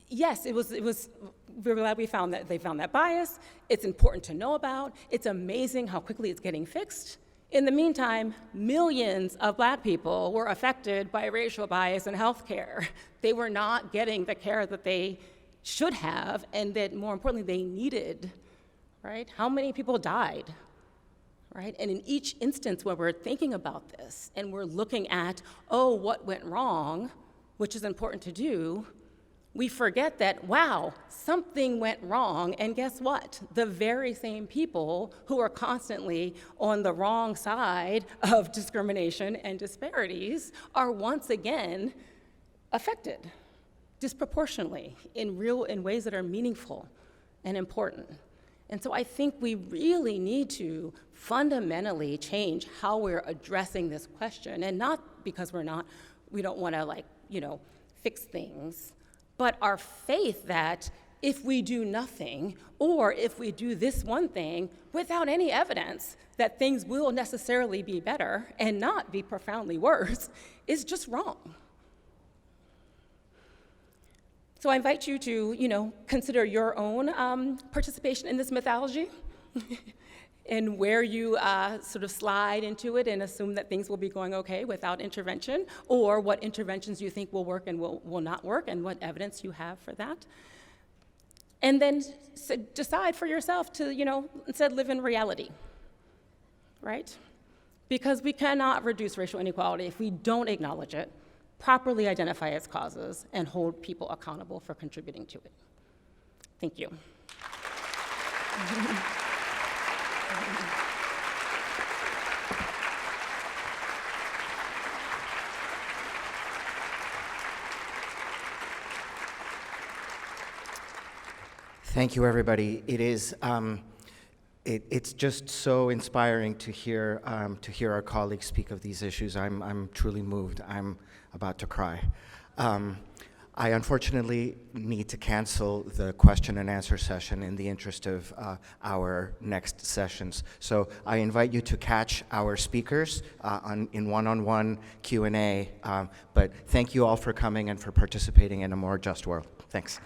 [SPEAKER 5] Yes, we're glad they found that bias. It's important to know about. It's amazing how quickly it's getting fixed. In the meantime, millions of Black people were affected by racial bias in healthcare. They were not getting the care that they should have, and that, more importantly, they needed, right? How many people died, right? And in each instance where we're thinking about this and we're looking at, what went wrong, which is important to do, we forget that, wow, something went wrong, and guess what? The very same people who are constantly on the wrong side of discrimination and disparities are once again affected disproportionately in ways that are meaningful and important. And so I think we really need to fundamentally change how we're addressing this question, and not because we don't want to fix things, but our faith that if we do nothing, or if we do this one thing without any evidence that things will necessarily be better and not be profoundly worse, is just wrong. So I invite you to, consider your own participation in this mythology and where you sort of slide into it and assume that things will be going okay without intervention, or what interventions you think will work and will not work, and what evidence you have for that. And then decide for yourself to, instead live in reality, right? Because we cannot reduce racial inequality if we don't acknowledge it, properly identify its causes, and hold people accountable for contributing to it. Thank you.
[SPEAKER 2] Thank you, everybody. It is it's just so inspiring to hear our colleagues speak of these issues. I'm truly moved. I'm about to cry. I unfortunately need to cancel the question and answer session in the interest of our next sessions. So I invite you to catch our speakers in one-on-one Q&A, but thank you all for coming and for participating in a more just world. Thanks.